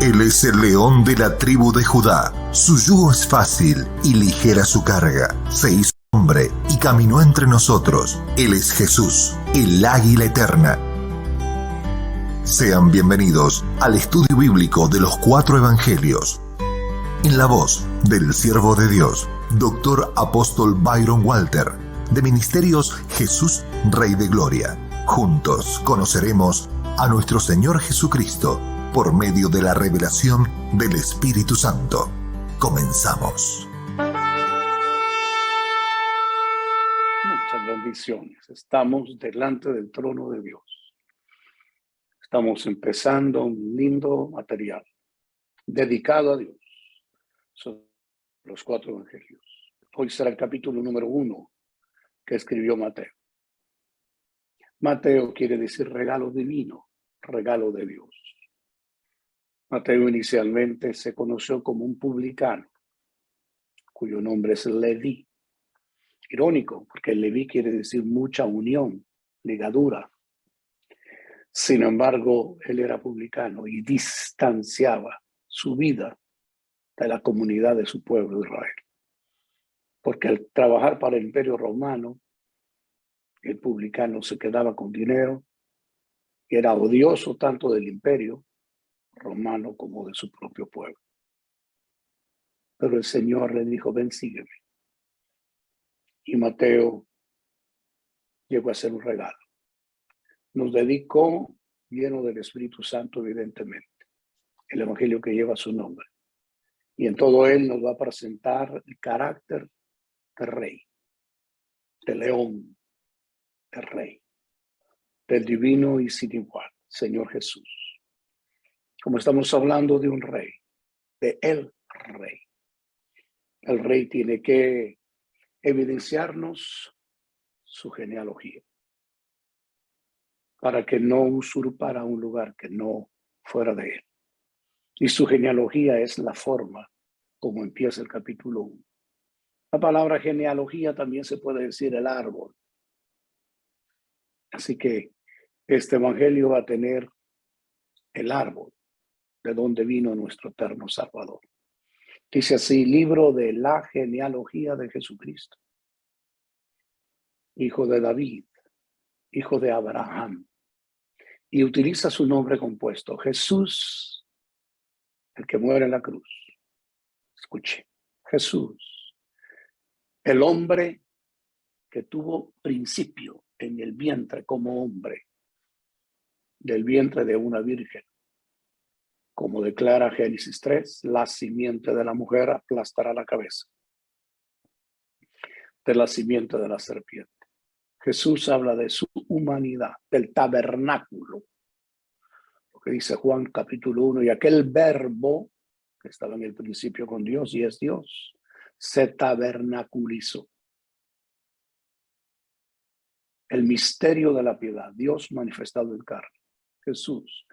Él es el león de la tribu de Judá. Su yugo es fácil y ligera su carga. Se hizo hombre y caminó entre nosotros. Él es Jesús, el águila eterna. Sean bienvenidos al estudio bíblico de los 4 evangelios. En la voz del siervo de Dios, Dr. Apóstol Byron Walter, de Ministerios Jesús, Rey de Gloria. Juntos conoceremos a nuestro Señor Jesucristo por medio de la revelación del Espíritu Santo. Comenzamos. Muchas bendiciones. Estamos delante del trono de Dios. Estamos empezando un lindo material dedicado a Dios sobre los 4 evangelios. Hoy será el capítulo número 1 que escribió Mateo. Mateo quiere decir regalo divino, regalo de Dios. Mateo inicialmente se conoció como un publicano, cuyo nombre es Leví. Irónico, porque Leví quiere decir mucha unión, ligadura. Sin embargo, él era publicano y distanciaba su vida de la comunidad de su pueblo de Israel. Porque al trabajar para el Imperio Romano, el publicano se quedaba con dinero y era odioso tanto del Imperio Romano como de su propio pueblo. Pero el Señor le dijo, ven, sígueme. Y Mateo llegó a ser un regalo. Nos dedicó, lleno del Espíritu Santo, evidentemente, el evangelio que lleva su nombre. Y en todo él nos va a presentar el carácter del rey, del león, del rey, del divino y sin igual, Señor Jesús. Como estamos hablando de un rey, de el rey tiene que evidenciarnos su genealogía para que no usurpara un lugar que no fuera de él. Y su genealogía es la forma como empieza el capítulo 1. La palabra genealogía también se puede decir el árbol. Así que este evangelio va a tener el árbol de donde vino nuestro eterno Salvador. Dice así, libro de la genealogía de Jesucristo, hijo de David, hijo de Abraham. Y utiliza su nombre compuesto, Jesús, el que muere en la cruz. Escuche, Jesús, el hombre que tuvo principio en el vientre como hombre, del vientre de una virgen. Como declara Génesis 3, la simiente de la mujer aplastará la cabeza de la simiente de la serpiente. Jesús habla de su humanidad, del tabernáculo. Lo que dice Juan capítulo 1, y aquel verbo que estaba en el principio con Dios y es Dios, se tabernaculizó. El misterio de la piedad, Dios manifestado en carne, Jesús,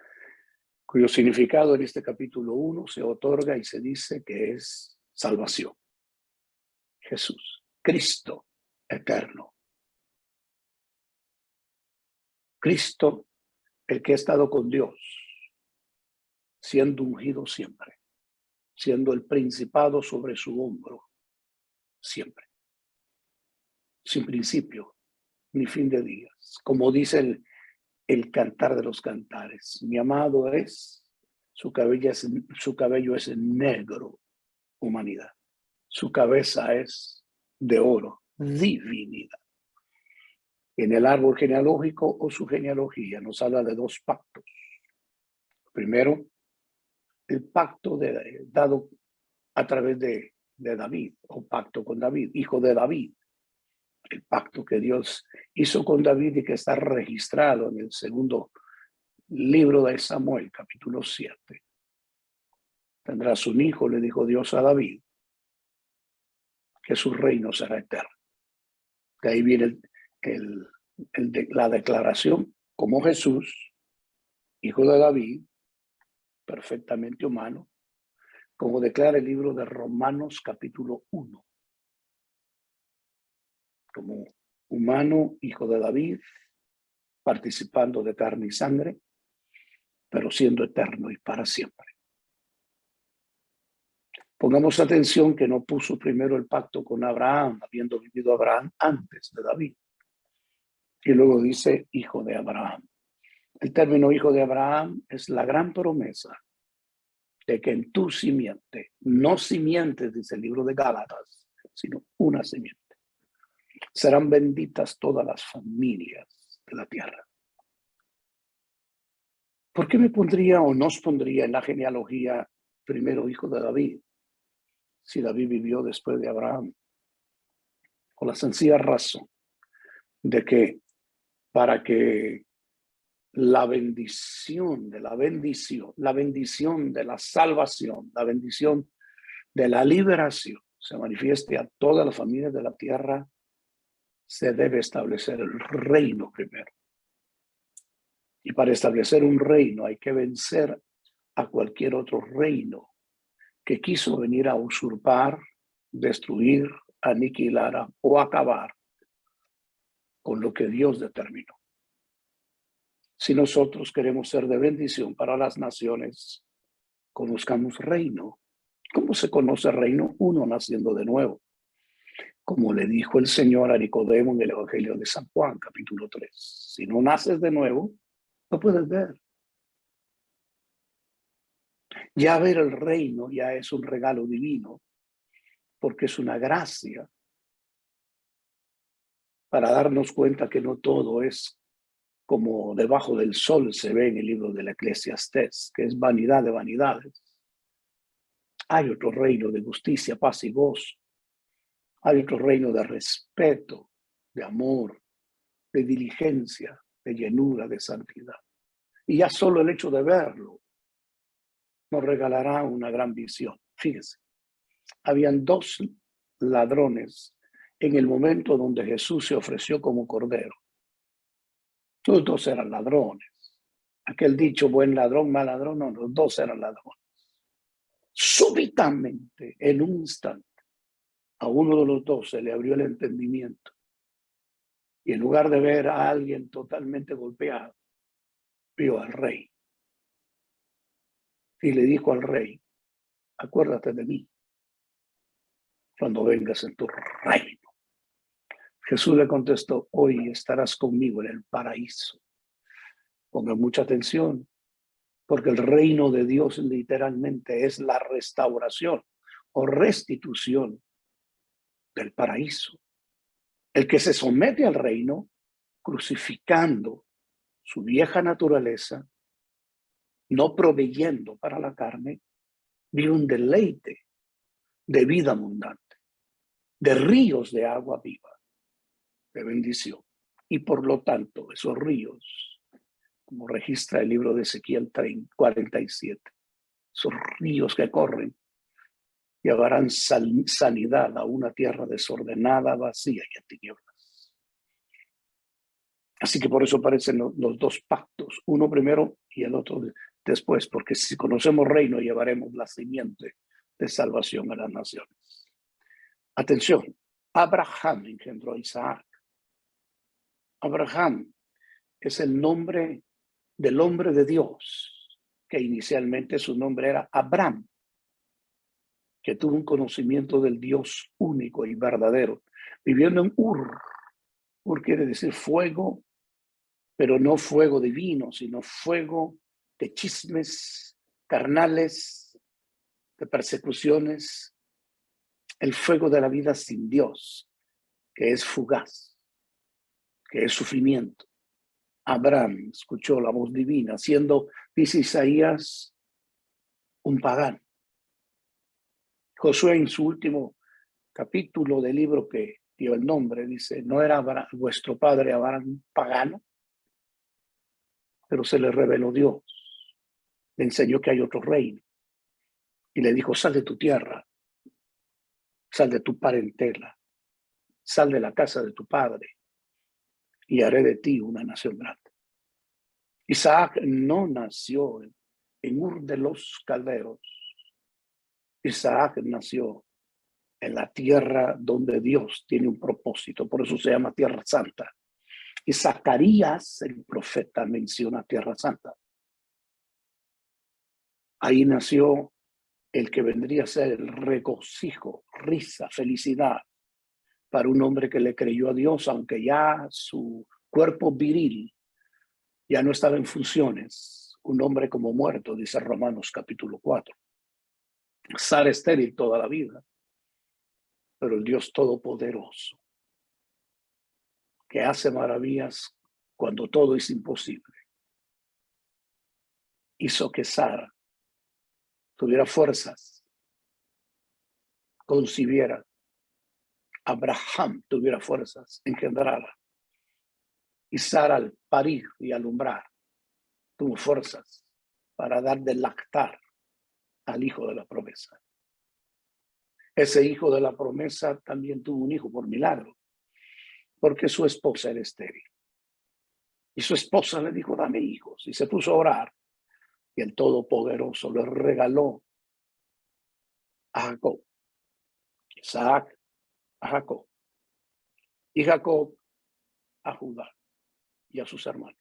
cuyo significado en este capítulo 1 se otorga y se dice que es salvación. Jesús, Cristo eterno. Cristo, el que ha estado con Dios, siendo ungido siempre, siendo el principado sobre su hombro, siempre, sin principio ni fin de días. Como dice el cantar de los cantares, mi amado es, su cabello es negro, humanidad. Su cabeza es de oro, divinidad. En el árbol genealógico o su genealogía nos habla de 2 pactos. Primero, el pacto dado a través de David, o pacto con David, hijo de David. El pacto que Dios hizo con David y que está registrado en el segundo libro de Samuel, capítulo 7. Tendrás un hijo, le dijo Dios a David, que su reino será eterno. De ahí viene la declaración como Jesús, hijo de David, perfectamente humano, como declara el libro de Romanos capítulo 1. Como humano, hijo de David, participando de carne y sangre, pero siendo eterno y para siempre. Pongamos atención que no puso primero el pacto con Abraham, habiendo vivido Abraham antes de David. Y luego dice hijo de Abraham. El término hijo de Abraham es la gran promesa de que en tu simiente, no simientes, dice el libro de Gálatas, sino una simiente, serán benditas todas las familias de la tierra. ¿Por qué me pondría o nos pondría en la genealogía primero hijo de David, si David vivió después de Abraham? Por la sencilla razón de que para que la bendición de la bendición, la bendición de la salvación, la bendición de la liberación se manifieste a todas las familias de la tierra, se debe establecer el reino primero. Y para establecer un reino hay que vencer a cualquier otro reino que quiso venir a usurpar, destruir, aniquilar o acabar con lo que Dios determinó. Si nosotros queremos ser de bendición para las naciones, conozcamos reino. ¿Cómo se conoce reino? Uno naciendo de nuevo. Como le dijo el Señor a Nicodemo en el Evangelio de San Juan, capítulo 3. Si no naces de nuevo, no puedes ver. Ya ver el reino ya es un regalo divino, porque es una gracia para darnos cuenta que no todo es como debajo del sol se ve en el libro de la Eclesiastés, que es vanidad de vanidades. Hay otro reino de justicia, paz y gozo. Hay otro reino de respeto, de amor, de diligencia, de llenura, de santidad. Y ya solo el hecho de verlo nos regalará una gran visión. Fíjese, habían dos ladrones en el momento donde Jesús se ofreció como cordero. Los dos eran ladrones. Aquel dicho, buen ladrón, mal ladrón, no, los dos eran ladrones. Súbitamente, en un instante, a uno de los dos se le abrió el entendimiento. Y en lugar de ver a alguien totalmente golpeado, vio al rey. Y le dijo al rey, acuérdate de mí cuando vengas en tu reino. Jesús le contestó, hoy estarás conmigo en el paraíso. Pongan mucha atención, porque el reino de Dios literalmente es la restauración o restitución del paraíso. El que se somete al reino, crucificando su vieja naturaleza, no proveyendo para la carne, vive un deleite de vida abundante, de ríos de agua viva, de bendición. Y por lo tanto, esos ríos, como registra el libro de Ezequiel 47, esos ríos que corren, llevarán sanidad a una tierra desordenada, vacía y en tinieblas. Así que por eso aparecen los dos pactos, uno primero y el otro después, porque si conocemos reino, llevaremos la simiente de salvación a las naciones. Atención, Abraham engendró a Isaac. Abraham es el nombre del hombre de Dios, que inicialmente su nombre era Abraham, que tuvo un conocimiento del Dios único y verdadero, viviendo en Ur. Ur quiere decir fuego, pero no fuego divino, sino fuego de chismes carnales, de persecuciones, el fuego de la vida sin Dios, que es fugaz, que es sufrimiento. Abraham escuchó la voz divina, siendo, dice Isaías, un pagano. Josué en su último capítulo del libro que dio el nombre, dice, ¿no era vuestro padre Abraham pagano? Pero se le reveló Dios, le enseñó que hay otro reino y le dijo, sal de tu tierra, sal de tu parentela, sal de la casa de tu padre y haré de ti una nación grande. Isaac no nació en Ur de los Calderos. Isaac nació en la tierra donde Dios tiene un propósito, por eso se llama Tierra Santa. Y Zacarías, el profeta, menciona Tierra Santa. Ahí nació el que vendría a ser el regocijo, risa, felicidad para un hombre que le creyó a Dios, aunque ya su cuerpo viril ya no estaba en funciones, un hombre como muerto, dice Romanos capítulo 4. Sara estéril toda la vida, pero el Dios todopoderoso, que hace maravillas cuando todo es imposible, hizo que Sara tuviera fuerzas, concibiera, Abraham tuviera fuerzas, engendrara, y Sara al parir y alumbrar tuvo fuerzas para dar de lactar al hijo de la promesa. Ese hijo de la promesa también tuvo un hijo por milagro, porque su esposa era estéril. Y su esposa le dijo, dame hijos, y se puso a orar, y el Todopoderoso le regaló a Jacob, Isaac a Jacob, y Jacob a Judá y a sus hermanos.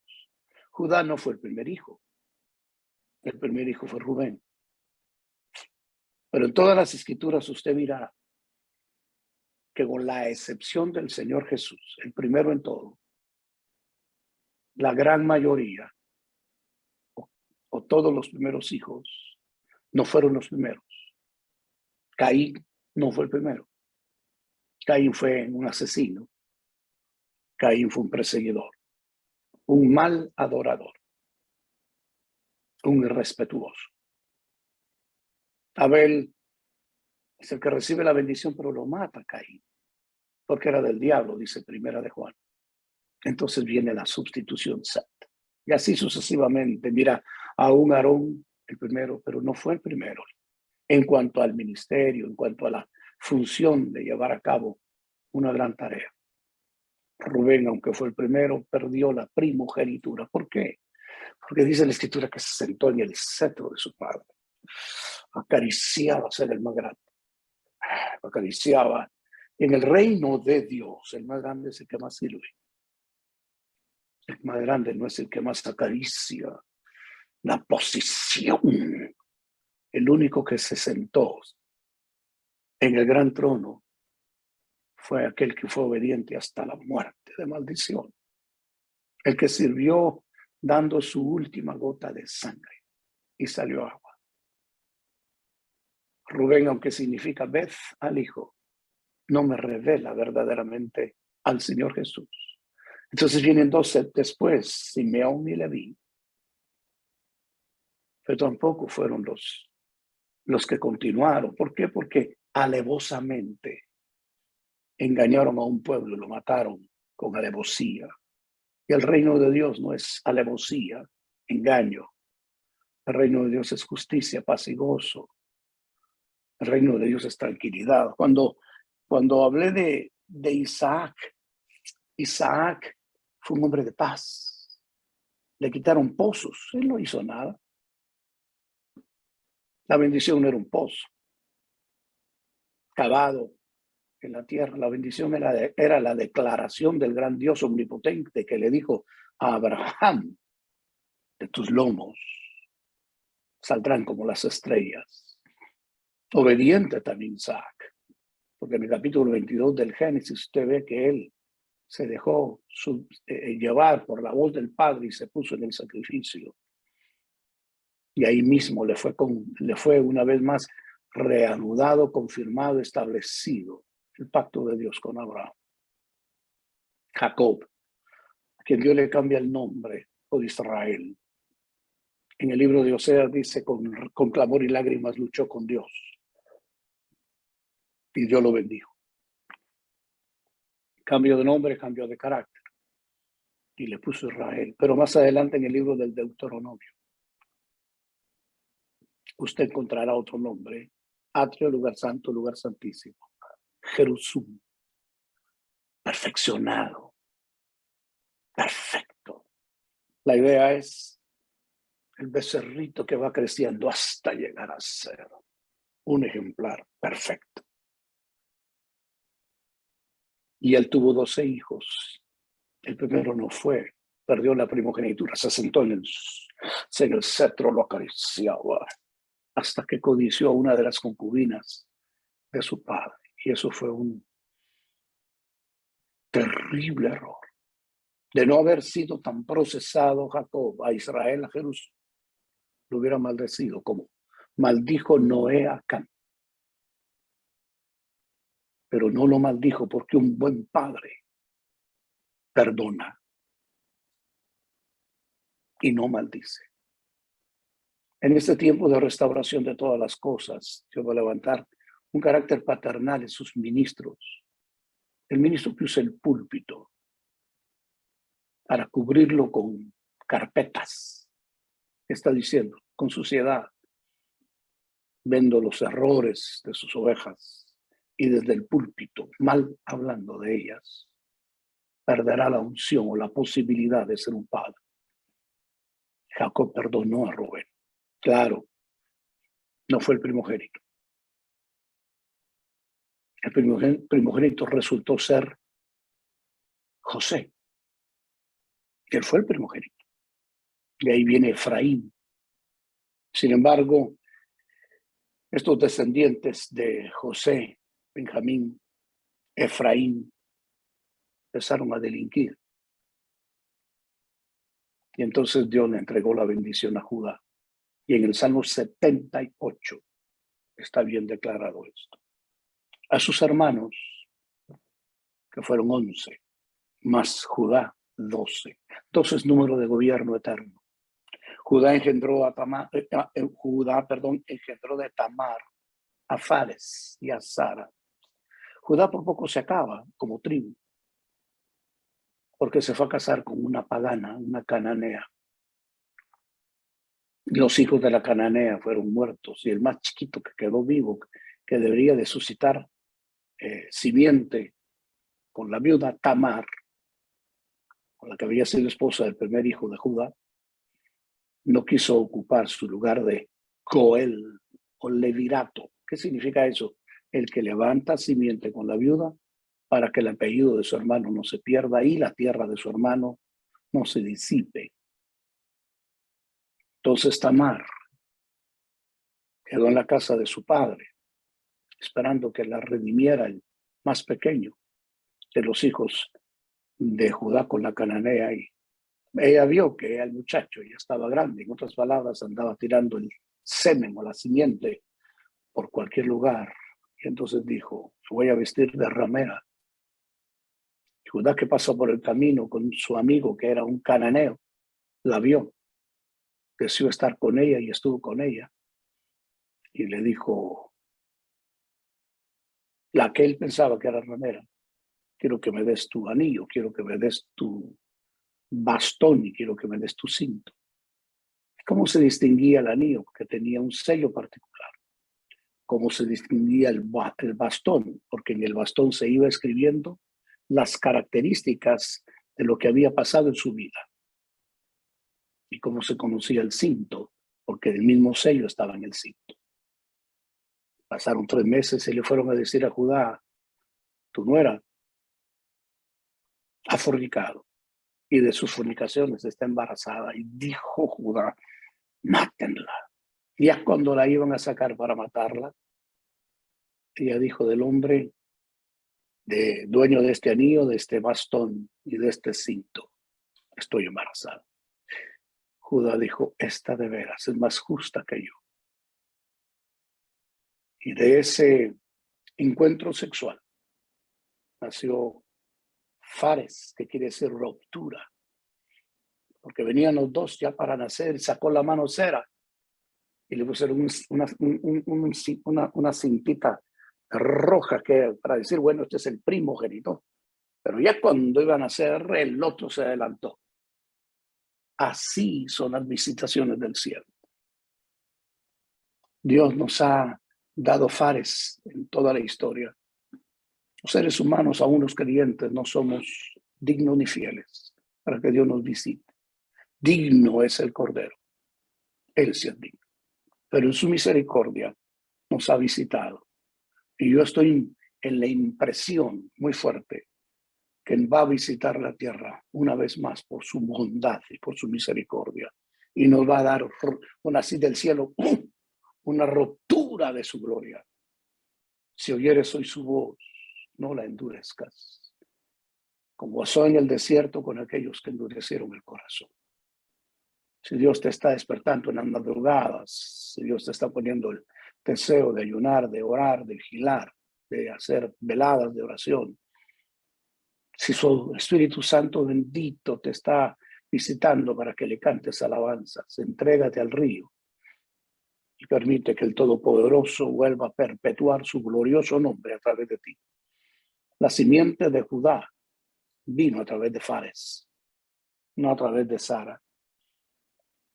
Judá no fue el primer hijo fue Rubén. Pero en todas las escrituras usted verá que con la excepción del Señor Jesús, el primero en todo, la gran mayoría o todos los primeros hijos no fueron los primeros. Caín no fue el primero. Caín fue un asesino. Caín fue un perseguidor, un mal adorador, un irrespetuoso. Abel es el que recibe la bendición, pero lo mata Caín, porque era del diablo, dice Primera de Juan. Entonces viene la sustitución Set. Y así sucesivamente. Mira, aún Aarón, el primero, pero no fue el primero. En cuanto al ministerio, en cuanto a la función de llevar a cabo una gran tarea. Rubén, aunque fue el primero, perdió la primogenitura. ¿Por qué? Porque dice la escritura que se sentó en el cetro de su padre. Acariciaba ser el más grande. Acariciaba. En el reino de Dios, el más grande es el que más sirve. El más grande no es el que más acaricia la posición. El único que se sentó en el gran trono fue aquel que fue obediente hasta la muerte de maldición. El que sirvió dando su última gota de sangre y salió agua. Rubén, aunque significa Beth al hijo, no me revela verdaderamente al Señor Jesús. Entonces vienen dos después, Simeón y Leví. Pero tampoco fueron los que continuaron. ¿Por qué? Porque alevosamente engañaron a un pueblo y lo mataron con alevosía. Y el reino de Dios no es alevosía, engaño. El reino de Dios es justicia, paz y gozo. El reino de Dios es tranquilidad. Cuando hablé de Isaac, Isaac fue un hombre de paz. Le quitaron pozos, él no hizo nada. La bendición no era un pozo cavado en la tierra. La bendición era la declaración del gran Dios omnipotente que le dijo a Abraham, de tus lomos saldrán como las estrellas. Obediente también Isaac, porque en el capítulo 22 del Génesis usted ve que él se dejó llevar por la voz del Padre y se puso en el sacrificio. Y ahí mismo le fue una vez más reanudado, confirmado, establecido el pacto de Dios con Abraham. Jacob, a quien Dios le cambia el nombre por Israel. En el libro de Oseas dice, con clamor y lágrimas luchó con Dios. Y Dios lo bendijo. Cambio de nombre, cambio de carácter. Y le puso Israel. Pero más adelante en el libro del Deuteronomio, usted encontrará otro nombre. Atrio, lugar santo, lugar santísimo. Jerusalén. Perfeccionado. Perfecto. La idea es el becerrito que va creciendo hasta llegar a ser un ejemplar perfecto. Y él tuvo 12 hijos. El primero no fue, perdió la primogenitura, se sentó en el cetro, lo acariciaba. hasta que codició a una de las concubinas de su padre. Y eso fue un terrible error. De no haber sido tan procesado Jacob a Israel, a Jerusalén, lo hubiera maldecido como maldijo Noé a Cam. Pero no lo maldijo porque un buen padre perdona y no maldice. En este tiempo de restauración de todas las cosas, Dios va a levantar un carácter paternal en sus ministros. El ministro que usa el púlpito para cubrirlo con carpetas, está diciendo, con suciedad, viendo los errores de sus ovejas y desde el púlpito, mal hablando de ellas, perderá la unción o la posibilidad de ser un padre. Jacob perdonó a Rubén. Claro, no fue el primogénito. El primogénito resultó ser José. Él fue el primogénito. De ahí viene Efraín. Sin embargo, estos descendientes de José, Benjamín, Efraín, empezaron a delinquir. Y entonces Dios le entregó la bendición a Judá. Y en el Salmo 78 está bien declarado esto. A sus hermanos, que fueron 11, más Judá, 12. Entonces, número de gobierno eterno. Judá engendró engendró de Tamar a Fares y a Zara. Judá por poco se acaba como tribu, porque se fue a casar con una pagana, una cananea. Los hijos de la cananea fueron muertos y el más chiquito que quedó vivo, que debería de suscitar simiente con la viuda Tamar, con la que había sido esposa del primer hijo de Judá, no quiso ocupar su lugar de Coel o levirato. ¿Qué significa eso? El que levanta simiente con la viuda para que el apellido de su hermano no se pierda y la tierra de su hermano no se disipe. Entonces Tamar quedó en la casa de su padre, esperando que la redimiera el más pequeño de los hijos de Judá con la cananea. Y ella vio que el muchacho ya estaba grande, en otras palabras, andaba tirando el semen o la simiente por cualquier lugar. Y entonces dijo, voy a vestir de ramera. Judá, que pasó por el camino con su amigo, que era un cananeo, la vio, deseó estar con ella y estuvo con ella. Y le dijo, la que él pensaba que era ramera, quiero que me des tu anillo, quiero que me des tu bastón y quiero que me des tu cinto. ¿Cómo se distinguía el anillo? Porque tenía un sello particular. ¿Cómo se distinguía el bastón? Porque en el bastón se iba escribiendo las características de lo que había pasado en su vida. ¿Y cómo se conocía el cinto? Porque el mismo sello estaba en el cinto. Pasaron 3 meses y le fueron a decir a Judá, tu nuera ha fornicado y de sus fornicaciones está embarazada. Y dijo Judá, mátenla. Ya cuando la iban a sacar para matarla, ella dijo, del hombre dueño de este anillo, de este bastón y de este cinto, estoy embarazada. Judá dijo, esta de veras es más justa que yo. Y de ese encuentro sexual nació Fares, que quiere decir ruptura, porque venían los dos ya para nacer, y sacó la mano cera y le pusieron una cintita roja que para decir, bueno, este es el primogénito. Pero ya cuando iban a nacer, el otro se adelantó. Así son las visitaciones del cielo. Dios nos ha dado fares en toda la historia. Los seres humanos, aún los creyentes, no somos dignos ni fieles para que Dios nos visite. Digno es el Cordero. Él sí es digno. Pero en su misericordia nos ha visitado. Y yo estoy en la impresión muy fuerte que va a visitar la tierra una vez más por su bondad y por su misericordia. Y nos va a dar una así del cielo, una ruptura de su gloria. Si oyeres hoy su voz, no la endurezcas, como pasó en el desierto con aquellos que endurecieron el corazón. Si Dios te está despertando en las madrugadas, si Dios te está poniendo el deseo de ayunar, de orar, de vigilar, de hacer veladas de oración, si su Espíritu Santo bendito te está visitando para que le cantes alabanzas, entrégate al río y permite que el Todopoderoso vuelva a perpetuar su glorioso nombre a través de ti. La simiente de Judá vino a través de Fares, no a través de Sara.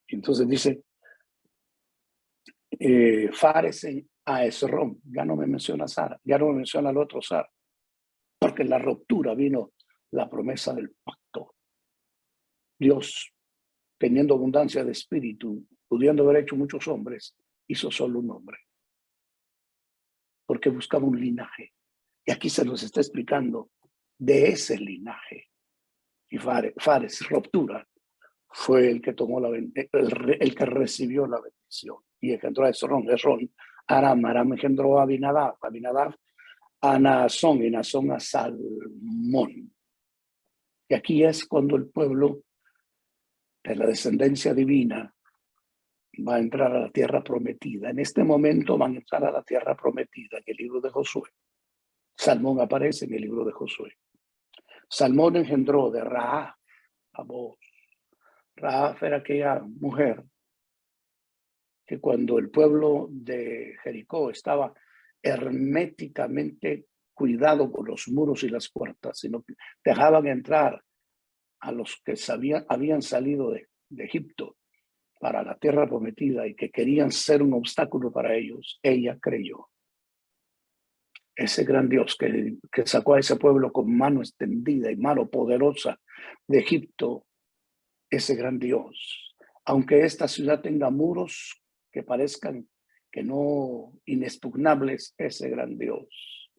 Entonces dice, Fares a Esrón, ya no me menciona Sara, ya no me menciona al otro Sara, porque en la ruptura vino la promesa del pacto. Dios, teniendo abundancia de espíritu, pudiendo haber hecho muchos hombres, hizo solo un hombre, porque buscaba un linaje. Y aquí se nos está explicando de ese linaje. Y Fares, ruptura, fue el que tomó el que recibió la bendición. Y engendró a Esrón, Aram engendró a Abinadab, a Naasón y Naasón a Salmón. Y aquí es cuando el pueblo de la descendencia divina va a entrar a la tierra prometida. En este momento van a entrar a la tierra prometida en el libro de Josué. Salmón aparece en el libro de Josué. Salmón engendró de Rahab a Booz. Rahab era aquella mujer que cuando el pueblo de Jericó estaba herméticamente cuidado por los muros y las puertas, sino que dejaban entrar a los que habían salido de Egipto para la tierra prometida y que querían ser un obstáculo para ellos, ella creyó. Ese gran Dios que sacó a ese pueblo con mano extendida y mano poderosa de Egipto, ese gran Dios, aunque esta ciudad tenga muros que parezcan que no inexpugnables, ese gran Dios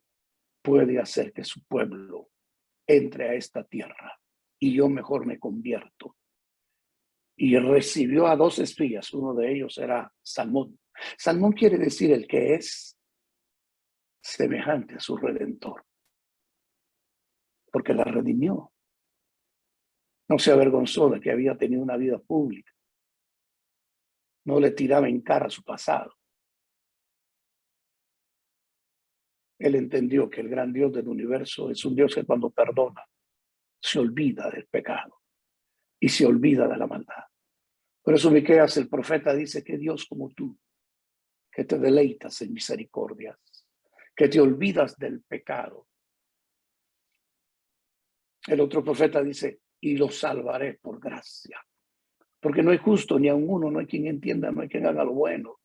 puede hacer que su pueblo entre a esta tierra y yo mejor me convierto. Y recibió a 2 espías, uno de ellos era Salmón. Salmón quiere decir el que es semejante a su Redentor, porque la redimió. No se avergonzó de que había tenido una vida pública. No le tiraba en cara su pasado. Él entendió que el gran Dios del universo es un Dios que cuando perdona, se olvida del pecado y se olvida de la maldad. Por eso Miqueas, el profeta, dice que Dios como tú, que te deleitas en misericordias, que te olvidas del pecado. El otro profeta dice, y lo salvaré por gracia. Porque no hay justo ni a uno, no hay quien entienda, no hay quien haga lo bueno.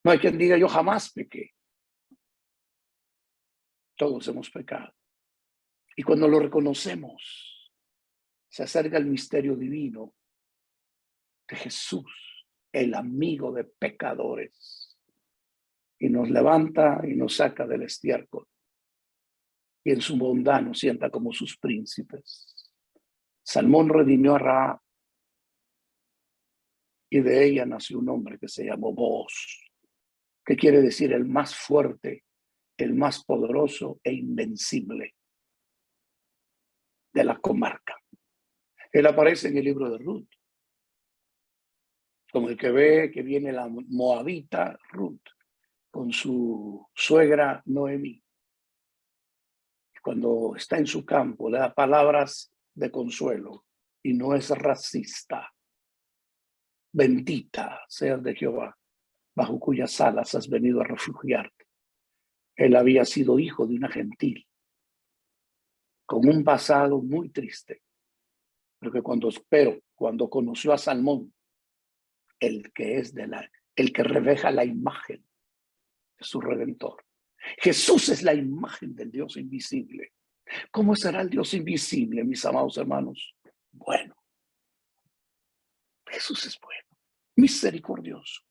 No hay quien diga, yo jamás pequé. Todos hemos pecado. Y cuando lo reconocemos, se acerca el misterio divino de Jesús, el amigo de pecadores, y nos levanta y nos saca del estiércol. Y en su bondad nos sienta como sus príncipes. Salmón redimió a Rahab, y de ella nació un hombre que se llamó Booz, que quiere decir el más fuerte, el más poderoso e invencible de la comarca. Él aparece en el libro de Ruth, como el que ve que viene la moabita Ruth con su suegra Noemí. Cuando está en su campo, le da palabras de consuelo y no es racista. Bendita seas de Jehová, bajo cuyas alas has venido a refugiarte. Él había sido hijo de una gentil, con un pasado muy triste, pero cuando conoció a Salmón, el que refleja la imagen de su Redentor. Jesús es la imagen del Dios invisible. ¿Cómo será el Dios invisible, mis amados hermanos? Bueno, Jesús es bueno, misericordioso.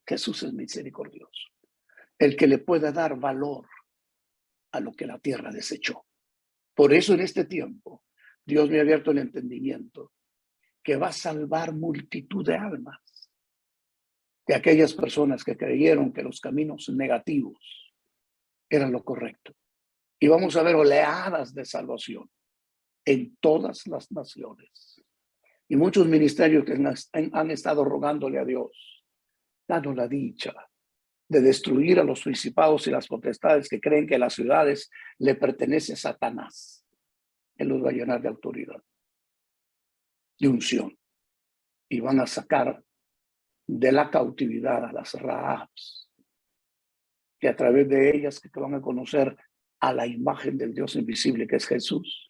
Jesús es misericordioso, el que le puede dar valor a lo que la tierra desechó. Por eso en este tiempo, Dios me ha abierto el entendimiento que va a salvar multitud de almas. de aquellas personas que creyeron que los caminos negativos eran lo correcto. Y vamos a ver oleadas de salvación en todas las naciones. Y muchos ministerios que han estado rogándole a Dios, danos la dicha de destruir a los principados y las potestades que creen que las ciudades le pertenecen a Satanás. Él los va a llenar de autoridad, de unción, y van a sacar de la cautividad a las Rahabs, que a través de ellas que van a conocer a la imagen del Dios invisible que es Jesús,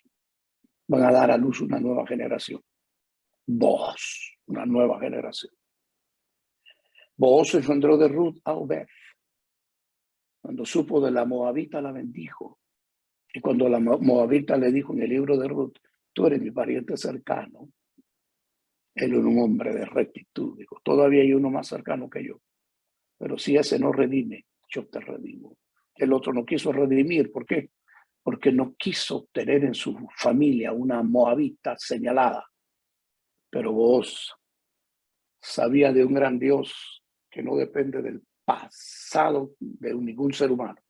van a dar a luz una nueva generación. Booz, una nueva generación. Booz engendró de Ruth a Obed. Cuando supo de la Moabita la bendijo. Y cuando la Moabita le dijo en el libro de Ruth, tú eres mi pariente cercano, él era un hombre de rectitud. Dijo, todavía hay uno más cercano que yo. Pero si ese no redime, yo te redimo. El otro no quiso redimir. ¿Por qué? Porque no quiso tener en su familia una moabita señalada. Pero vos sabía de un gran Dios que no depende del pasado de ningún ser humano.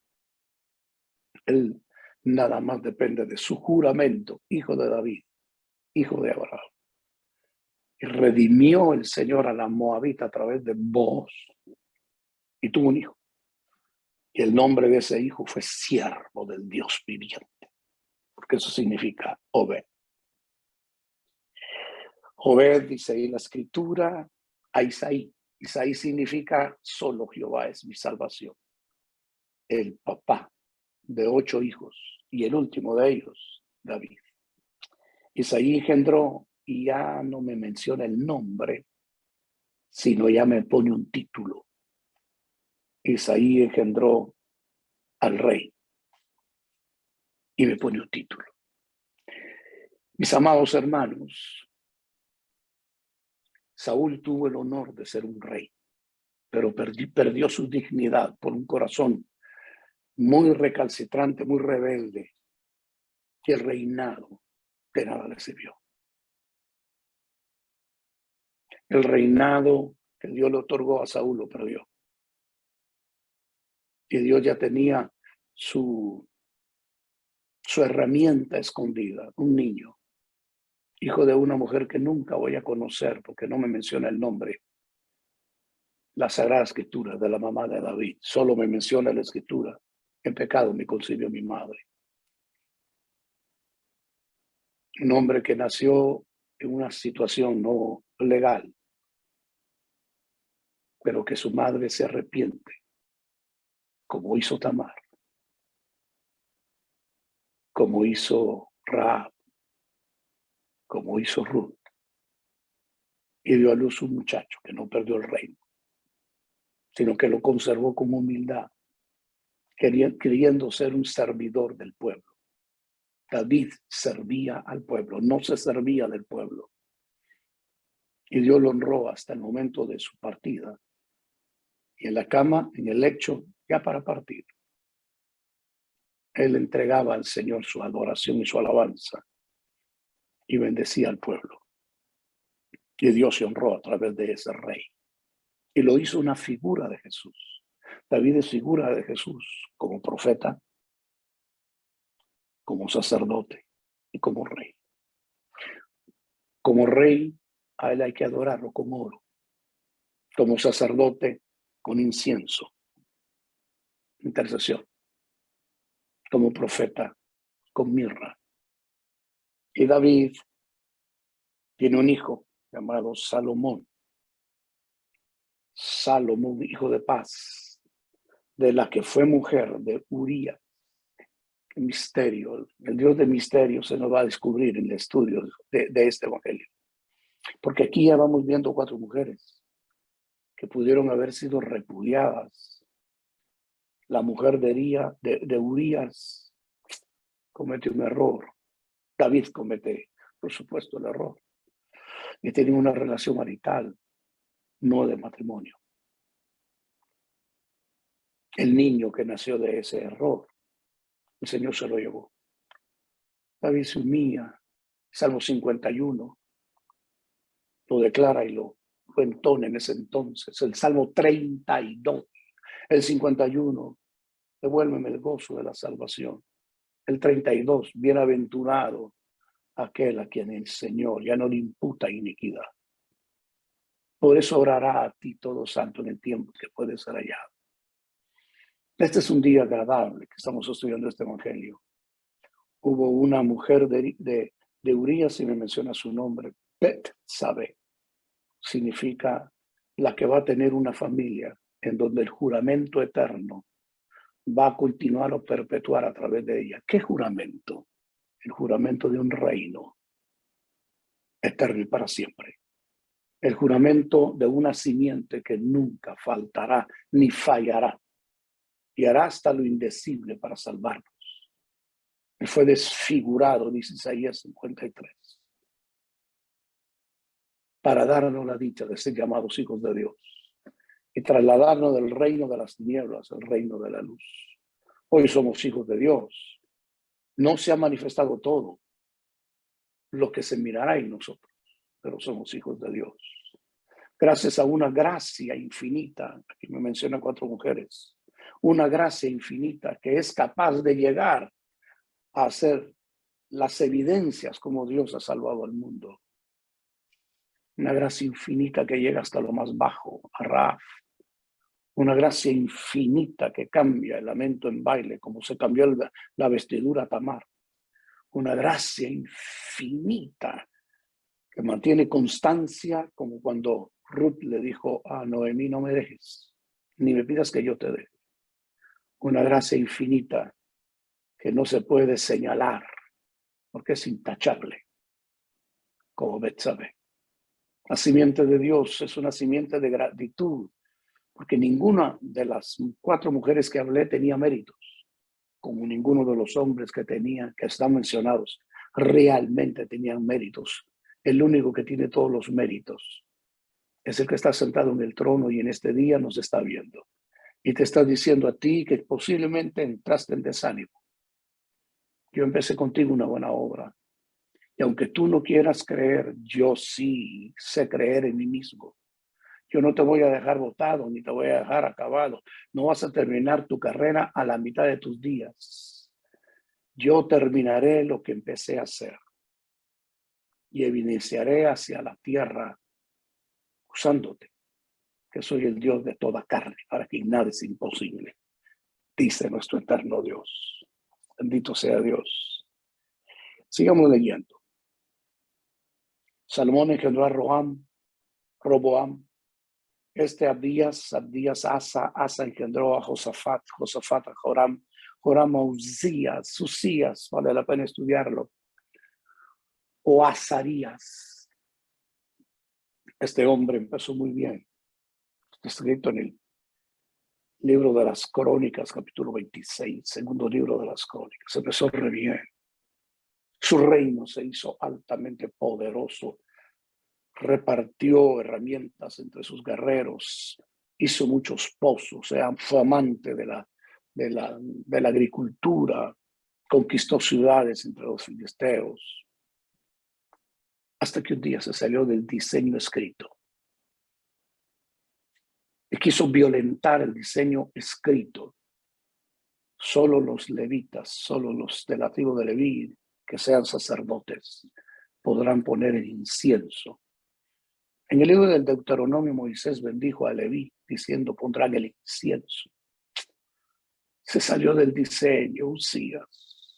Él nada más depende de su juramento, hijo de David, hijo de Abraham. Y redimió el Señor a la moabita a través de Booz. Y tuvo un hijo. Y el nombre de ese hijo fue siervo del Dios viviente. Porque eso significa Obed. Obed, dice ahí la escritura, a Isaí. Isaí significa solo Jehová es mi salvación. El papá de 8 hijos y el último de ellos, David. Isaí engendró, y ya no me menciona el nombre, sino ya me pone un título. Isaí engendró al rey y me pone un título. Mis amados hermanos, Saúl tuvo el honor de ser un rey, pero perdió su dignidad por un corazón muy recalcitrante, muy rebelde, y el reinado de nada le sirvió. El reinado que Dios le otorgó a Saúl lo perdió. Y Dios ya tenía su herramienta escondida, un niño, hijo de una mujer que nunca voy a conocer porque no me menciona el nombre. La Sagrada Escritura de la mamá de David, solo me menciona la Escritura. En pecado me concibió mi madre. Un hombre que nació en una situación no legal, pero que su madre se arrepiente, como hizo Tamar, como hizo Rahab, como hizo Ruth, y dio a luz un muchacho que no perdió el reino, sino que lo conservó con humildad, queriendo ser un servidor del pueblo. David servía al pueblo, no se servía del pueblo. Y Dios lo honró hasta el momento de su partida. Y en la cama, en el lecho, ya para partir, él entregaba al Señor su adoración y su alabanza y bendecía al pueblo. Y Dios se honró a través de ese rey. Y lo hizo una figura de Jesús. David es figura de Jesús como profeta, como sacerdote y como rey. Como rey, a él hay que adorarlo con oro. Como sacerdote, con incienso, intercesión. Como profeta, con mirra. Y David tiene un hijo llamado Salomón. Salomón, hijo de paz, de la que fue mujer de Urías. Misterio, el Dios de misterio se nos va a descubrir en el estudio de este evangelio. Porque aquí ya vamos viendo 4 mujeres que pudieron haber sido repudiadas. La mujer de Urías comete un error. David comete, por supuesto, el error. Y tienen una relación marital, no de matrimonio. El niño que nació de ese error, el Señor se lo llevó. David se humilla. Salmo 51 lo declara y lo cincuentón en ese entonces, el Salmo 32, el 51, devuélveme el gozo de la salvación. El 32, bienaventurado aquel a quien el Señor ya no le imputa iniquidad. Por eso orará a ti todo santo en el tiempo que puede ser hallado. Este es un día agradable que estamos estudiando este evangelio. Hubo una mujer de Urías, y me menciona su nombre, Betsabé. Significa la que va a tener una familia en donde el juramento eterno va a continuar o perpetuar a través de ella. ¿Qué juramento? El juramento de un reino eterno y para siempre. El juramento de una simiente que nunca faltará ni fallará y hará hasta lo indecible para salvarnos. Él fue desfigurado, dice Isaías 53, para darnos la dicha de ser llamados hijos de Dios y trasladarnos del reino de las tinieblas al reino de la luz. Hoy somos hijos de Dios. No se ha manifestado todo lo que se mirará en nosotros, pero somos hijos de Dios. Gracias a una gracia infinita, aquí me menciona 4 mujeres, una gracia infinita que es capaz de llegar a hacer las evidencias como Dios ha salvado al mundo. Una gracia infinita que llega hasta lo más bajo, a Raaf. Una gracia infinita que cambia el lamento en baile, como se cambió la vestidura a Tamar. Una gracia infinita que mantiene constancia, como cuando Ruth le dijo a Noemí, no me dejes, ni me pidas que yo te deje. Una gracia infinita que no se puede señalar, porque es intachable, como Betsabé. La simiente de Dios es una simiente de gratitud, porque ninguna de las 4 mujeres que hablé tenía méritos, como ninguno de los hombres que están mencionados, realmente tenían méritos. El único que tiene todos los méritos es el que está sentado en el trono y en este día nos está viendo. Y te está diciendo a ti que posiblemente entraste en desánimo. Yo empecé contigo una buena obra. Y aunque tú no quieras creer, yo sí sé creer en mí mismo. Yo no te voy a dejar botado, ni te voy a dejar acabado. No vas a terminar tu carrera a la mitad de tus días. Yo terminaré lo que empecé a hacer. Y evidenciaré hacia la tierra usándote, que soy el Dios de toda carne, para que nada es imposible, dice nuestro eterno Dios. Bendito sea Dios. Sigamos leyendo. Salomón engendró a Roboam, Abdías, Asa engendró a Josafat a Joram a Uzías, vale la pena estudiarlo, o Azarías. Este hombre empezó muy bien. Está escrito en el libro de las Crónicas, capítulo 26, segundo libro de las Crónicas. Empezó re bien. Su reino se hizo altamente poderoso. Repartió herramientas entre sus guerreros, hizo muchos pozos, fue amante de la agricultura, conquistó ciudades entre los filisteos, hasta que un día se salió del diseño escrito y quiso violentar el diseño escrito. Solo los levitas, solo los de la tribu de Leví, que sean sacerdotes, podrán poner el incienso. En el libro del Deuteronomio, Moisés bendijo a Leví diciendo, pondrán el incienso. Se salió del diseño Uzías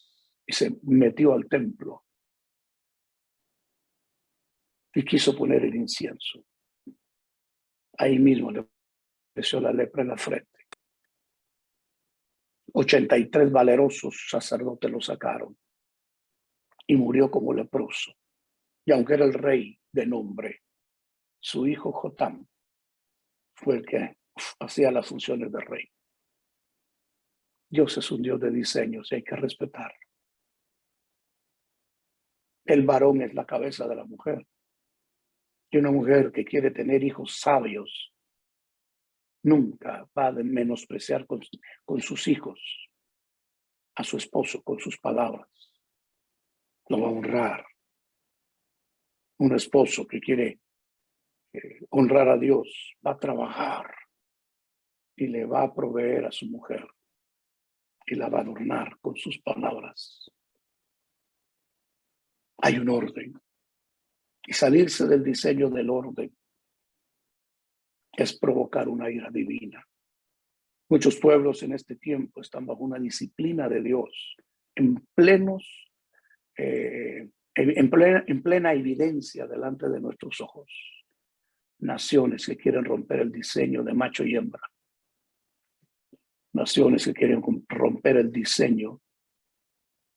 y se metió al templo y quiso poner el incienso. Ahí mismo le creció la lepra en la frente. 83 valerosos sacerdotes lo sacaron y murió como leproso. Y aunque era el rey de nombre, su hijo Jotam fue el que hacía las funciones de rey. Dios es un Dios de diseños y hay que respetarlo. El varón es la cabeza de la mujer. Y una mujer que quiere tener hijos sabios nunca va a menospreciar con sus hijos a su esposo con sus palabras. Lo va a honrar. Un esposo que quiere honrar a Dios, va a trabajar y le va a proveer a su mujer y la va a adornar con sus palabras. Hay un orden. Y salirse del diseño del orden es provocar una ira divina. Muchos pueblos en este tiempo están bajo una disciplina de Dios en plena evidencia delante de nuestros ojos. Naciones que quieren romper el diseño de macho y hembra. Naciones que quieren romper el diseño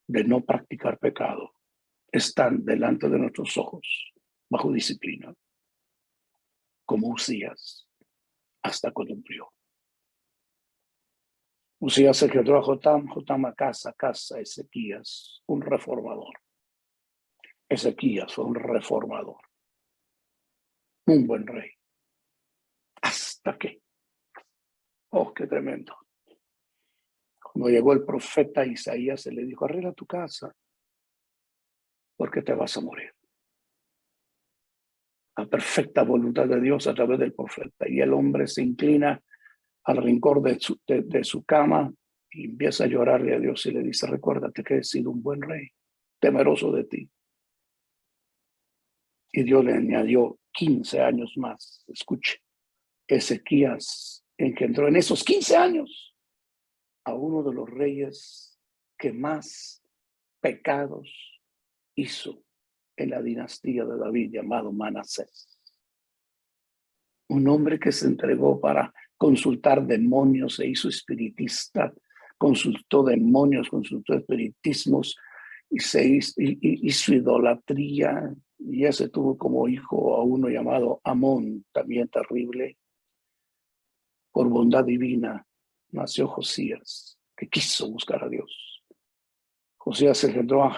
de no practicar pecado. Están delante de nuestros ojos bajo disciplina, como Usías, hasta cuando murió. Usías se quedó a Jotam a casa, Ezequías, un reformador. Ezequías fue un reformador, un buen rey. ¿Hasta qué? Oh, qué tremendo. Cuando llegó el profeta Isaías, se le dijo, arregla tu casa, porque te vas a morir. La perfecta voluntad de Dios a través del profeta. Y el hombre se inclina al rincón de su cama y empieza a llorarle a Dios y le dice, recuérdate que he sido un buen rey, temeroso de ti. Y Dios le añadió 15 años más. Escuche, Ezequías engendró en esos 15 años a uno de los reyes que más pecados hizo en la dinastía de David, llamado Manasés. Un hombre que se entregó para consultar demonios, se hizo espiritista, consultó demonios, consultó espiritismos y hizo idolatría. Y ese tuvo como hijo a uno llamado Amón, también terrible. Por bondad divina nació Josías, que quiso buscar a Dios. Josías engendró a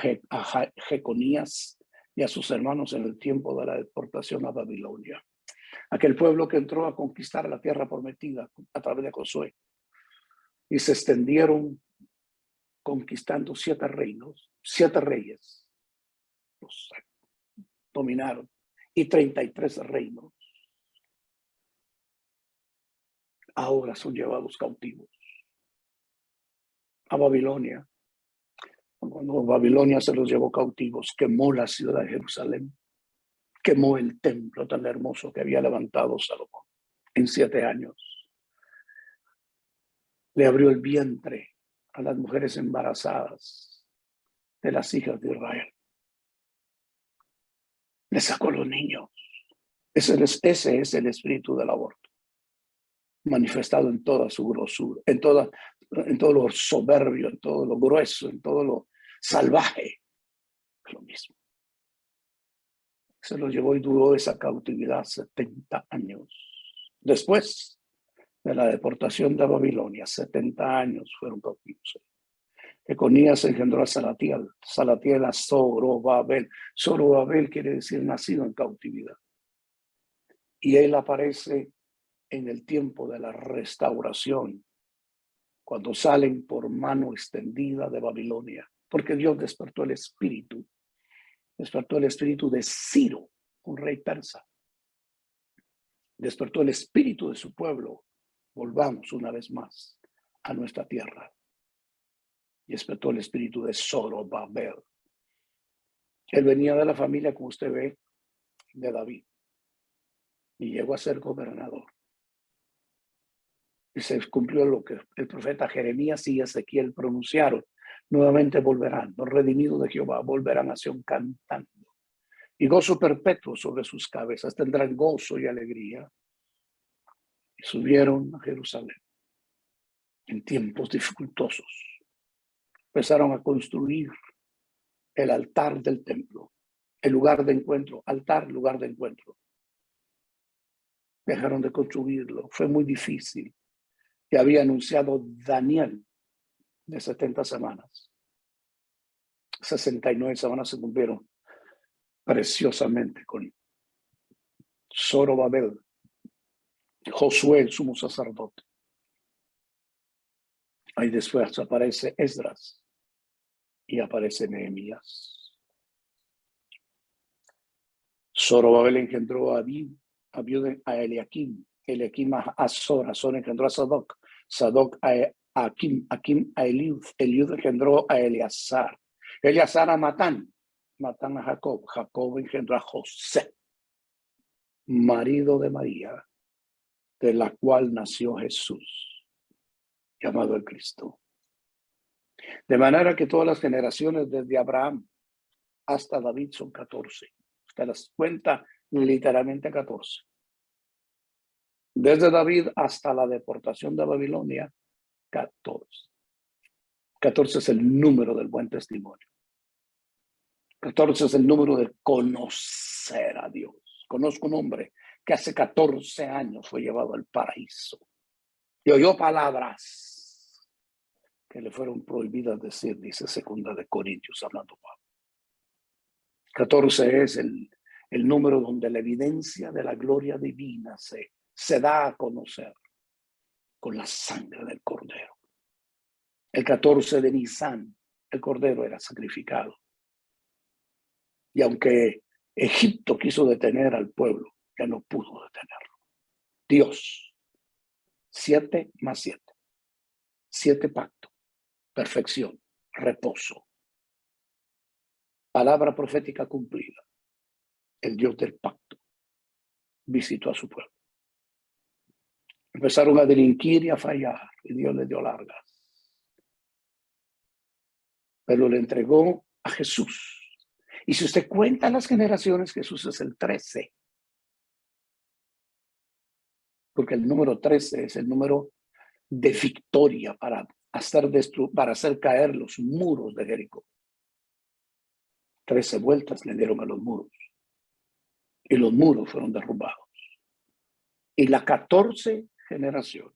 Jeconías y a sus hermanos en el tiempo de la deportación a Babilonia. Aquel pueblo que entró a conquistar la tierra prometida a través de Josué. Y se extendieron conquistando 7 reinos, 7 reyes. Los dominaron. Y 33 reinos. Ahora son llevados cautivos a Babilonia. Cuando Babilonia se los llevó cautivos, quemó la ciudad de Jerusalén. Quemó el templo tan hermoso que había levantado Salomón en 7 años. Le abrió el vientre a las mujeres embarazadas de las hijas de Israel. Le sacó a los niños. Ese es el espíritu del aborto, manifestado en toda su grosura, en todo lo soberbio, en todo lo grueso, en todo lo salvaje. Es lo mismo. Se lo llevó y duró esa cautividad 70 años. Después de la deportación de Babilonia, 70 años fueron cautivos. Jeconías engendró a Salatiel, Salatiel a Zorobabel. Zorobabel quiere decir nacido en cautividad. Y él aparece en el tiempo de la restauración, cuando salen por mano extendida de Babilonia, porque Dios despertó el espíritu de Ciro, un rey persa. Despertó el espíritu de su pueblo. Volvamos una vez más a nuestra tierra. Y despertó el espíritu de Zorobabel. Él venía de la familia, como usted ve, de David. Y llegó a ser gobernador. Y se cumplió lo que el profeta Jeremías y Ezequiel pronunciaron. Nuevamente volverán, los redimidos de Jehová volverán a Sion cantando. Y gozo perpetuo sobre sus cabezas, tendrán gozo y alegría. Y subieron a Jerusalén en tiempos dificultosos. Empezaron a construir el altar del templo, el lugar de encuentro, altar, lugar de encuentro. Dejaron de construirlo, fue muy difícil. Que había anunciado Daniel de 70 semanas. 69 semanas se cumplieron preciosamente con Zorobabel, Josué, el sumo sacerdote. Ahí después aparece Esdras y aparece Nehemías. Zorobabel engendró a Abid, a Eliakim, Eliakim a Azor, Azor engendró a Sadoc, Sadoc a Akim, Akim a Eliud, Eliud engendró a Eleazar, Eleazar a Matán, Matán a Jacob, Jacob engendró a José, marido de María, de la cual nació Jesús, llamado el Cristo. De manera que todas las generaciones desde Abraham hasta David son 14. Usted las cuenta literalmente 14. Desde David hasta la deportación de Babilonia, 14. 14 es el número del buen testimonio. 14 es el número de conocer a Dios. Conozco un hombre que hace 14 años fue llevado al paraíso y oyó palabras que le fueron prohibidas decir, dice 2 de Corintios, hablando Pablo. 14 es el número donde la evidencia de la gloria divina se da a conocer con la sangre del Cordero. El 14 de Nisan, el Cordero era sacrificado. Y aunque Egipto quiso detener al pueblo, ya no pudo detenerlo. Dios, 7 más 7. 7 pacto, perfección, reposo. Palabra profética cumplida. El Dios del pacto visitó a su pueblo. Empezaron a delinquir y a fallar, y Dios les dio largas. Pero le entregó a Jesús. Y si usted cuenta las generaciones, Jesús es el 13. Porque el número 13 es el número de victoria para hacer caer los muros de Jericó. 13 vueltas le dieron a los muros. Y los muros fueron derrumbados. Y la 14 generación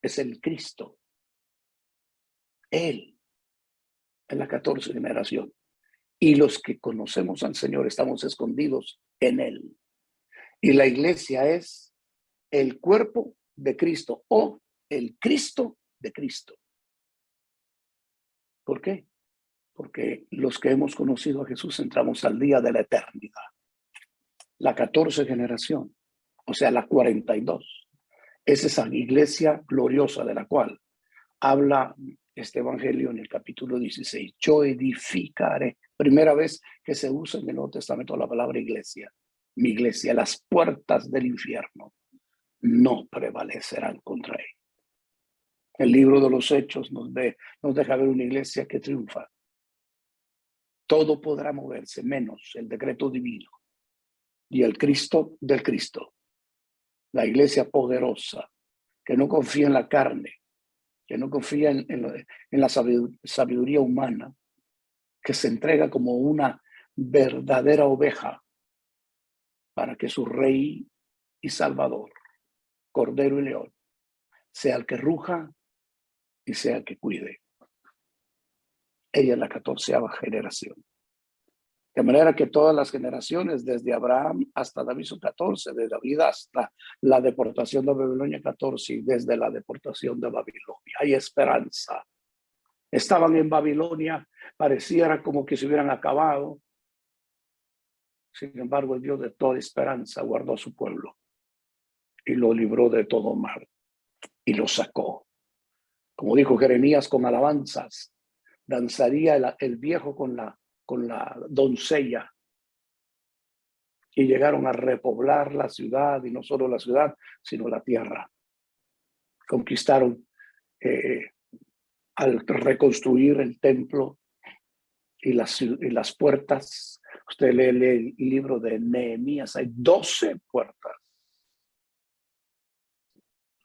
es el Cristo. Él es la 14 generación. Y los que conocemos al Señor estamos escondidos en Él. Y la iglesia es el cuerpo de Cristo o el Cristo de Cristo. ¿Por qué? Porque los que hemos conocido a Jesús entramos al día de la eternidad. La 14 generación, o sea, la 42, es esa iglesia gloriosa de la cual habla este evangelio en el capítulo 16. Yo edificaré. Primera vez que se usa en el Nuevo Testamento la palabra iglesia. Mi iglesia, las puertas del infierno no prevalecerán contra él. El libro de los Hechos nos deja ver una iglesia que triunfa. Todo podrá moverse menos el decreto divino y el Cristo del Cristo. La iglesia poderosa que no confía en la carne, que no confía en la sabiduría humana, que se entrega como una verdadera oveja para que su rey y salvador, cordero y león, sea el que ruja y sea el que cuide. Ella es la 14ª generación. De manera que todas las generaciones, desde Abraham hasta David son 14, de David hasta la deportación de Babilonia 14 y desde la deportación de Babilonia. Hay esperanza. Estaban en Babilonia, pareciera como que se hubieran acabado. Sin embargo, el Dios de toda esperanza guardó a su pueblo y lo libró de todo mal y lo sacó. Como dijo Jeremías, con alabanzas danzaría el viejo con la doncella, y llegaron a repoblar la ciudad, y no solo la ciudad, sino la tierra. Conquistaron al reconstruir el templo y las puertas. Usted lee el libro de Nehemías, hay 12 puertas.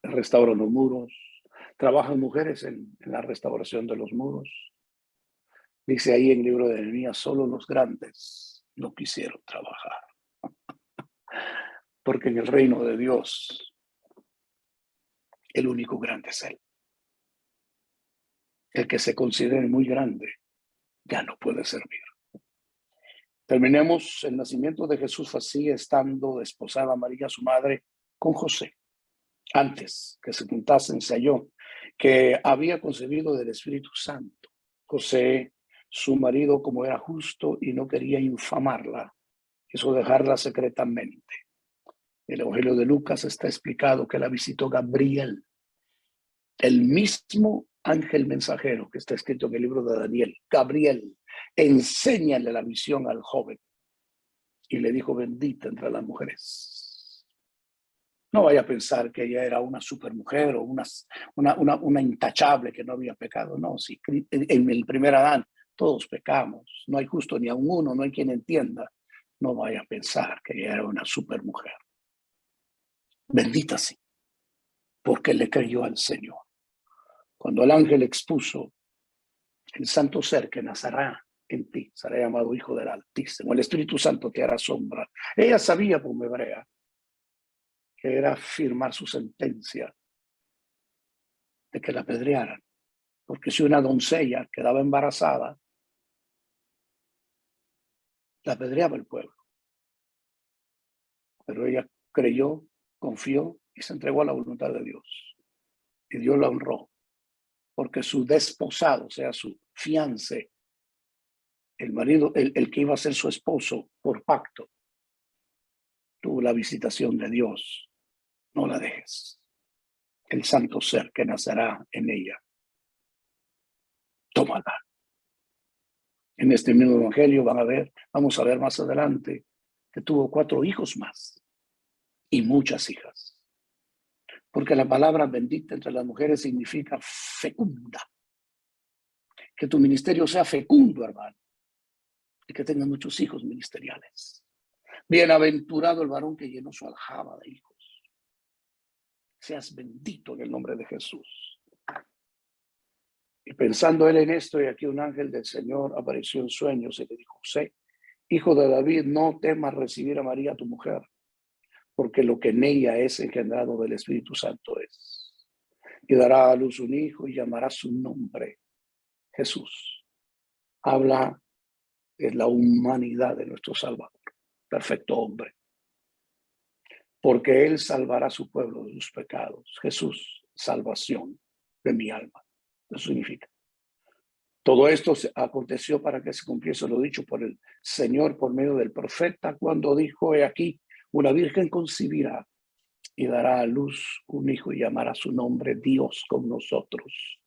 Restauran los muros, trabajan mujeres en la restauración de los muros. Dice ahí en el libro de Nehemías, solo los grandes no quisieron trabajar. Porque en el reino de Dios, el único grande es Él. El que se considere muy grande ya no puede servir. Terminemos. El nacimiento de Jesús fue así, estando desposada María, su madre, con José. Antes que se juntasen, se halló que había concebido del Espíritu Santo. José, su marido, como era justo y no quería infamarla, quiso dejarla secretamente. el Evangelio de Lucas está explicado que la visitó Gabriel, el mismo ángel mensajero que está escrito en el libro de Daniel. Gabriel, enséñale la visión al joven. Y le dijo, bendita entre las mujeres. No vaya a pensar que ella era una supermujer o una intachable que no había pecado. No, si en el primer Adán todos pecamos. No hay justo ni a uno, no hay quien entienda. No vaya a pensar que ella era una supermujer. Bendita sí, porque le creyó al Señor. Cuando el ángel expuso el santo ser que nacerá en ti, será llamado Hijo del Altísimo, el Espíritu Santo te hará sombra. Ella sabía como hebrea que era firmar su sentencia de que la apedrearan, porque si una doncella quedaba embarazada, la apedreaba el pueblo. Pero ella creyó, confió y se entregó a la voluntad de Dios. Y Dios la honró, porque su desposado, o sea, su fiancé, el marido, el que iba a ser su esposo por pacto, tuvo la visitación de Dios. No la dejes. El santo ser que nacerá en ella, tómala. En este mismo evangelio vamos a ver más adelante que tuvo 4 hijos más y muchas hijas. Porque la palabra bendita entre las mujeres significa fecunda. Que tu ministerio sea fecundo, hermano, y que tenga muchos hijos ministeriales. Bienaventurado el varón que llenó su aljaba de hijos. Seas bendito en el nombre de Jesús. Y pensando él en esto, y aquí un ángel del Señor apareció en sueños y le dijo, José, hijo de David, no temas recibir a María tu mujer, porque lo que en ella es engendrado del Espíritu Santo es. Y dará a luz un hijo y llamará su nombre Jesús. Habla de la humanidad de nuestro Salvador, perfecto hombre. Porque él salvará a su pueblo de sus pecados. Jesús, salvación de mi alma. Eso significa. Todo esto aconteció para que se cumpliese lo dicho por el Señor por medio del profeta cuando dijo, he aquí, una virgen concebirá y dará a luz un hijo y llamará su nombre Dios con nosotros,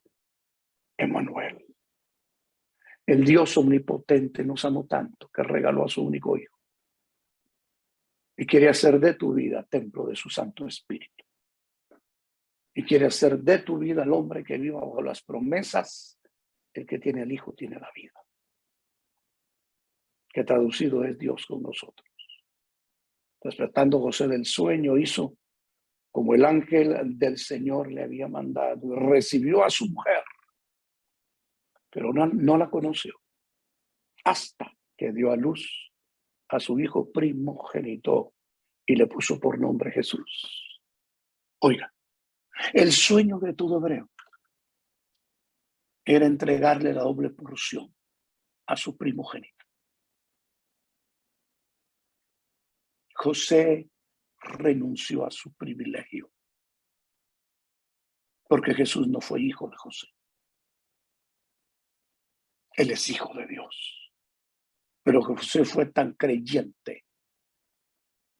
Emmanuel. El Dios omnipotente nos amó tanto que regaló a su único hijo y quiere hacer de tu vida templo de su Santo Espíritu. Y quiere hacer de tu vida el hombre que viva bajo las promesas. El que tiene el Hijo tiene la vida. Que traducido es Dios con nosotros. Despertando José del sueño, hizo como el ángel del Señor le había mandado. Recibió a su mujer, pero no la conoció. Hasta que dio a luz a su hijo primogénito y le puso por nombre Jesús. Oiga, el sueño de todo hebreo era entregarle la doble porción a su primogénito. José renunció a su privilegio porque Jesús no fue hijo de José. Él es hijo de Dios. Pero José fue tan creyente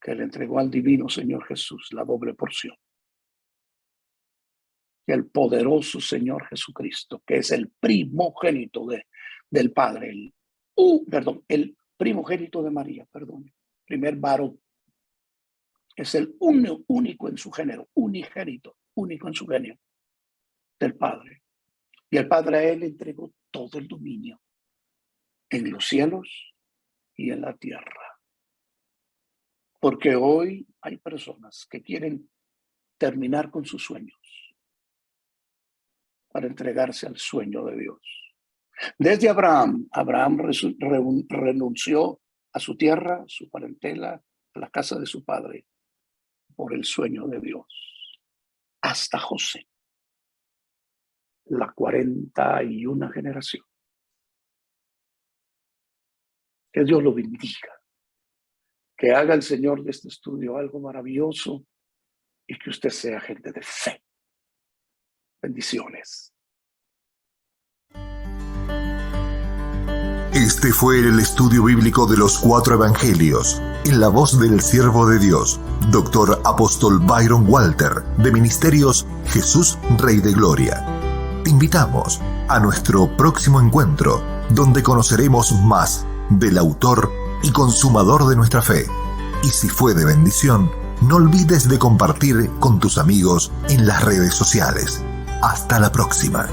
que le entregó al divino Señor Jesús la doble porción. Y el poderoso Señor Jesucristo, que es el primogénito del Padre, el primogénito de María, primer varón. Es el único en su género, unigénito, único en su género del Padre. Y el Padre a él le entregó todo el dominio en los cielos y en la tierra. Porque hoy hay personas que quieren terminar con sus sueños para entregarse al sueño de Dios. Desde Abraham renunció a su tierra, su parentela, a la casa de su padre, por el sueño de Dios. Hasta José, la 41 generación. Que Dios lo bendiga. Que haga el Señor de este estudio algo maravilloso y que usted sea gente de fe. Bendiciones. Este fue el estudio bíblico de los 4 evangelios, en la voz del siervo de Dios, Dr. Apóstol Byron Walter, de Ministerios Jesús Rey de Gloria. Te invitamos a nuestro próximo encuentro, donde conoceremos más del autor y consumador de nuestra fe. Y si fue de bendición, no olvides de compartir con tus amigos en las redes sociales. Hasta la próxima.